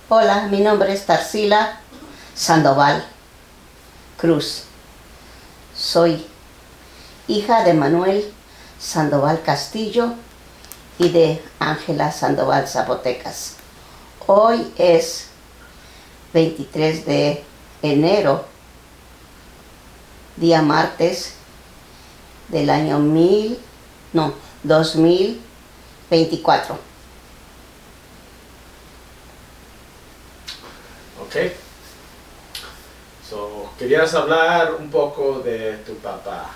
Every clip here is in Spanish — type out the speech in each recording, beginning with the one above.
Hola, mi nombre es Tarsila Sandoval Cruz. Soy hija de Manuel Sandoval Castillo y de Ángela Sandoval Zapotecas. Hoy es 23 de enero, día martes del año 2024. Ok. Querías hablar un poco de tu papá,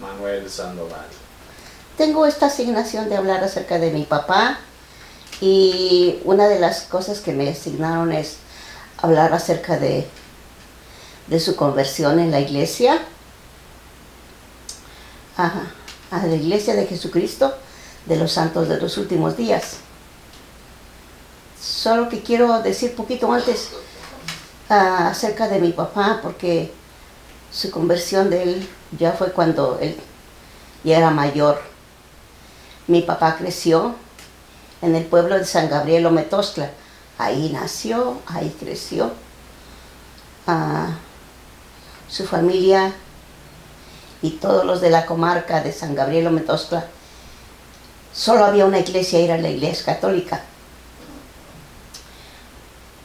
Manuel Sandoval. Tengo esta asignación de hablar acerca de mi papá y una de las cosas que me asignaron es hablar acerca de su conversión en la iglesia, a la iglesia de Jesucristo de los santos de los últimos días. Solo que quiero decir poquito antes acerca de mi papá, porque su conversión de él ya fue cuando él ya era mayor. Mi papá creció en el pueblo de San Gabriel Ometoscla. Ahí nació, ahí creció. Su familia y todos los de la comarca de San Gabriel Ometoscla, solo había una iglesia, era la iglesia católica.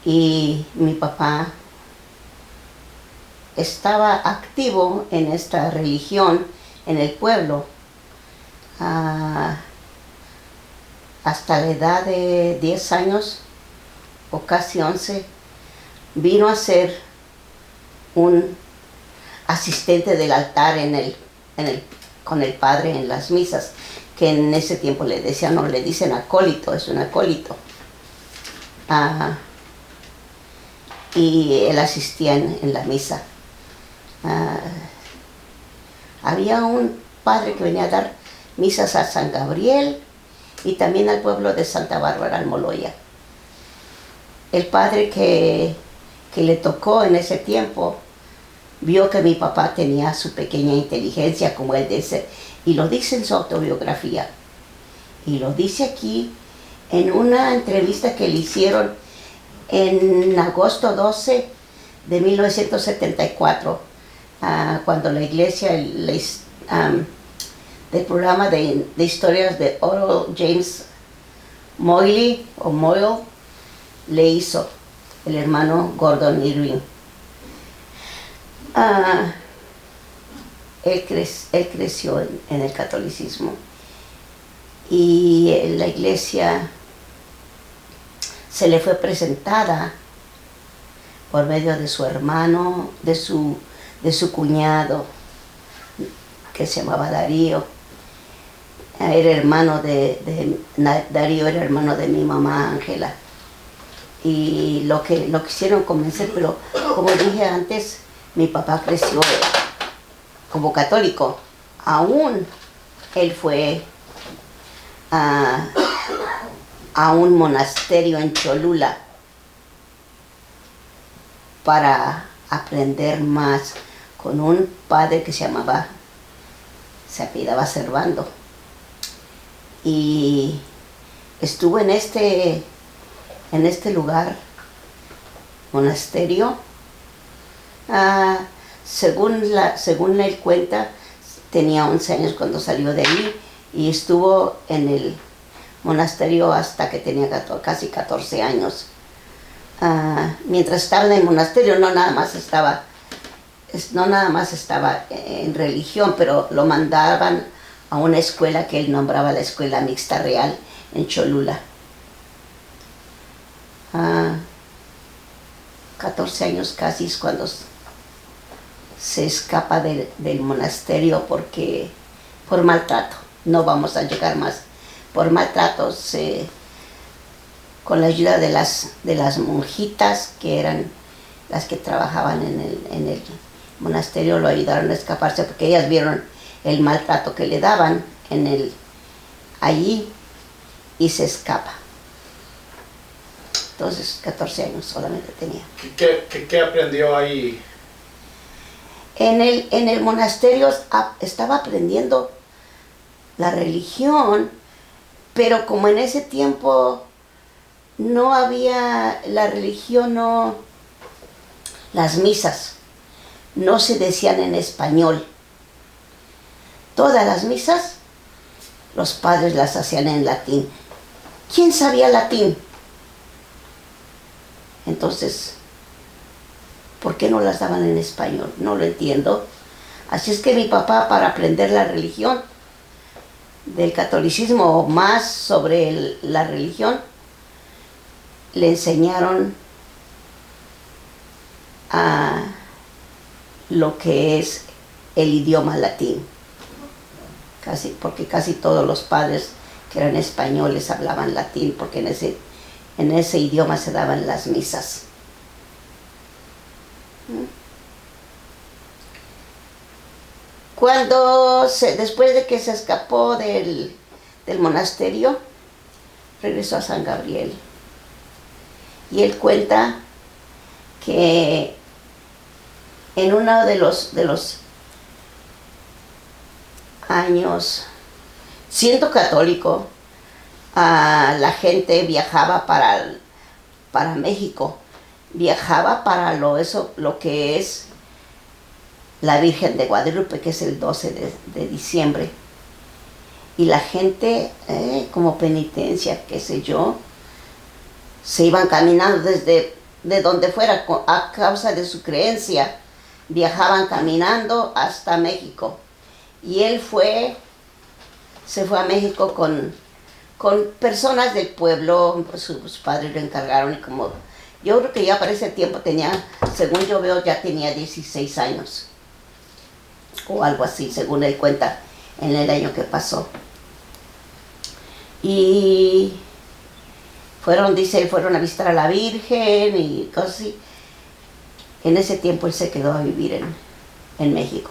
Y mi papá estaba activo en esta religión en el pueblo hasta la edad de 10 años o casi 11. Vino a ser un asistente del altar con el padre en las misas, que en ese tiempo le decían, no, le dicen acólito, es un acólito. Y él asistía en la misa. Había un padre que venía a dar misas a San Gabriel y también al pueblo de Santa Bárbara, Almoloya. El padre que le tocó en ese tiempo vio que mi papá tenía su pequeña inteligencia, como él dice, y lo dice en su autobiografía. Y lo dice aquí en una entrevista que le hicieron en agosto 12 de 1974, cuando la iglesia del programa de historias de Oral James Moyle le hizo el hermano Gordon Irwin. Él creció en el catolicismo y la iglesia se le fue presentada por medio de su hermano, de su cuñado, que se llamaba Darío. Era hermano Darío era hermano de mi mamá Ángela. Y lo quisieron convencer, pero como dije antes, mi papá creció como católico. Aún él fue a un monasterio en Cholula para aprender más con un padre que se apellidaba Servando. Y estuvo en este lugar, monasterio. Según él cuenta, tenía 11 años cuando salió de ahí y estuvo en el monasterio hasta que tenía casi 14 años. Mientras estaba en el monasterio no nada más estaba en religión, pero lo mandaban a una escuela que él nombraba la Escuela Mixta Real en Cholula. 14 años casi es cuando se escapa del monasterio por maltrato. No vamos a llegar más. Por maltratos, con la ayuda de las monjitas, que eran las que trabajaban en el monasterio, lo ayudaron a escaparse porque ellas vieron el maltrato que le daban allí y se escapa. Entonces 14 años solamente tenía. ¿Qué aprendió ahí? En el monasterio estaba aprendiendo la religión, pero como en ese tiempo no había, la religión no, las misas no se decían en español. Todas las misas, los padres las hacían en latín. ¿Quién sabía latín? Entonces, ¿por qué no las daban en español? No lo entiendo. Así es que mi papá, para aprender la religión, del catolicismo o más sobre la religión, le enseñaron a lo que es el idioma latín. Porque casi todos los padres que eran españoles hablaban latín, porque en ese idioma se daban las misas. Después de que se escapó del monasterio, regresó a San Gabriel. Y él cuenta que en uno de los años, siendo católico, la gente viajaba para México, viajaba para lo que es la Virgen de Guadalupe, que es el 12 de diciembre. Y la gente, como penitencia, qué sé yo, se iban caminando de donde fuera, a causa de su creencia, viajaban caminando hasta México. Y él se fue a México con personas del pueblo. Sus padres lo encargaron, y yo creo que ya para ese tiempo según yo veo, ya tenía 16 años. O algo así, según él cuenta, en el año que pasó. Y fueron a visitar a la Virgen y cosas así. En ese tiempo él se quedó a vivir en México.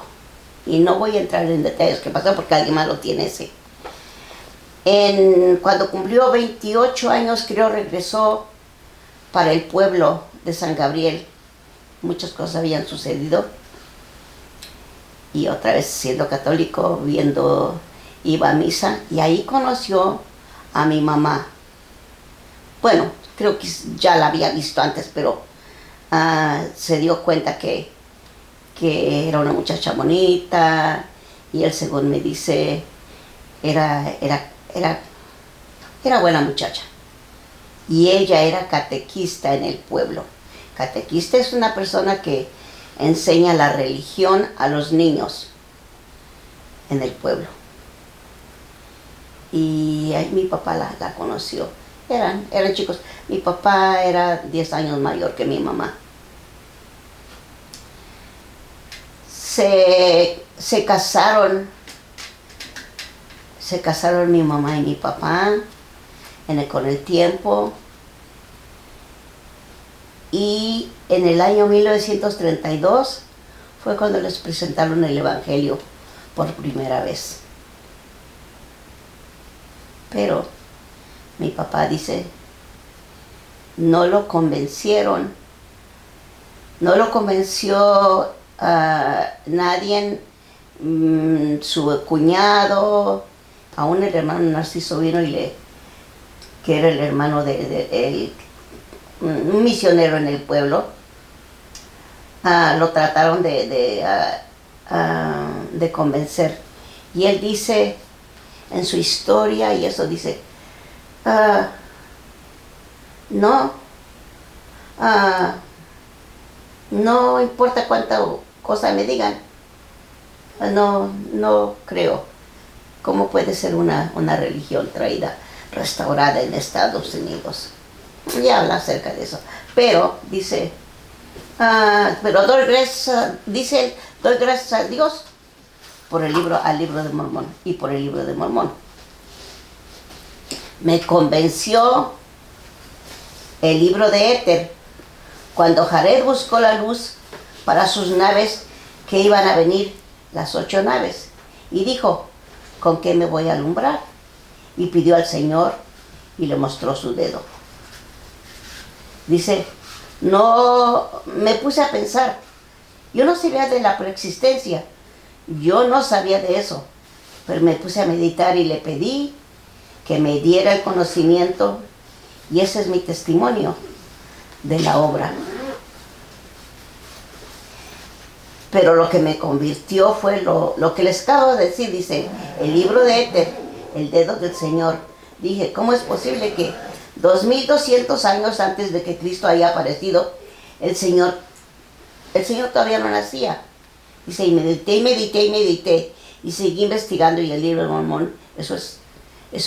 Y no voy a entrar en detalles qué pasó, porque alguien más lo tiene ese. Cuando cumplió 28 años, creo, regresó para el pueblo de San Gabriel. Muchas cosas habían sucedido. Y otra vez, siendo católico, iba a misa, y ahí conoció a mi mamá. Bueno, creo que ya la había visto antes, pero se dio cuenta que era una muchacha bonita, y él, según me dice, era buena muchacha. Y ella era catequista en el pueblo. Catequista es una persona que enseña la religión a los niños en el pueblo. Y ahí mi papá la conoció. Eran chicos. Mi papá era 10 años mayor que mi mamá. Se casaron mi mamá y mi papá con el tiempo. Y en el año 1932 fue cuando les presentaron el Evangelio por primera vez. Pero mi papá dice, no lo convenció a nadie, su cuñado, aún el hermano Narciso vino que era el hermano de un misionero en el pueblo. Lo trataron de convencer, y él dice en su historia, y eso dice, no importa cuánta cosa me digan, no creo. ¿Cómo puede ser una religión restaurada en Estados Unidos? Ya habla acerca de eso. Pero dice, pero doy gracias a Dios al libro de Mormón, y por el libro de Mormón. Me convenció el libro de Éter, cuando Jared buscó la luz para sus naves, que iban a venir las 8 naves, y dijo, ¿con qué me voy a alumbrar? Y pidió al Señor, y le mostró su dedo. Dice, no, me puse a pensar, yo no sabía de la preexistencia, yo no sabía de eso, pero me puse a meditar y le pedí que me diera el conocimiento, Y ese es mi testimonio de la obra. Pero lo que me convirtió fue lo que les acabo de decir. Dice, el libro de Éter, el dedo del Señor. Dije, ¿cómo es posible que 2200 años antes de que Cristo haya aparecido, el Señor todavía no nacía? Dice, y medité, y medité, y medité, y seguí investigando, y el libro de Mormón, eso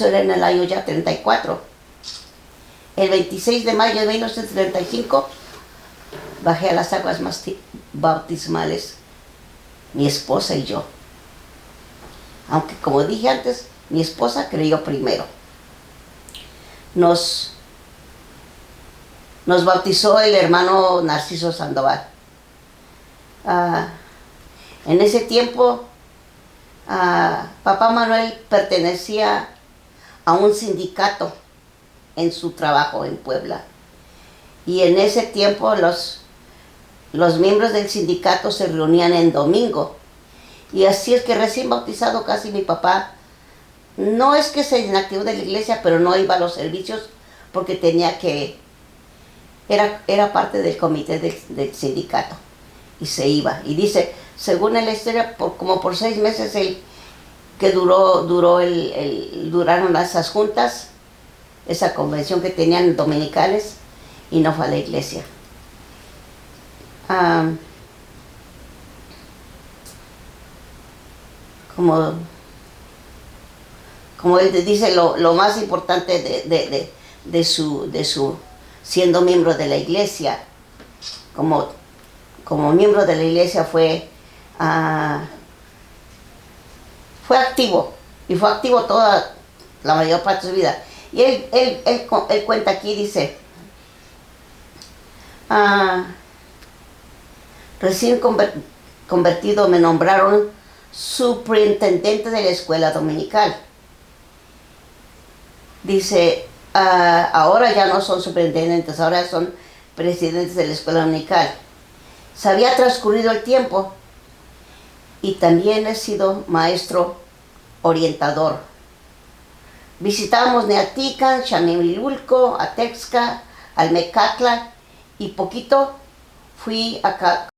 era en el año ya 34. El 26 de mayo de 1935, bajé a las aguas bautismales, mi esposa y yo. Aunque, como dije antes, mi esposa creyó primero. Nos bautizó el hermano Narciso Sandoval. En ese tiempo, papá Manuel pertenecía a un sindicato en su trabajo en Puebla. Y en ese tiempo los miembros del sindicato se reunían en domingo. Y así es que recién bautizado casi mi papá, no es que se inactivó de la iglesia, pero no iba a los servicios porque era parte del comité del sindicato. Y se iba. Y dice, según la historia, como por 6 meses que duraron esas juntas, esa convención que tenían dominicales, y no fue a la iglesia. Como él dice, lo más importante de su siendo miembro de la iglesia, como miembro de la iglesia fue activo, y fue activo toda la mayor parte de su vida. Y él cuenta aquí, dice, recién convertido me nombraron superintendente de la escuela dominical. Dice, ahora ya no son superintendentes, ahora son presidentes de la escuela dominical. Se había transcurrido el tiempo y también he sido maestro orientador. Visitamos Neatican, Xamilulco, Atexca, Almecatla, y poquito fui a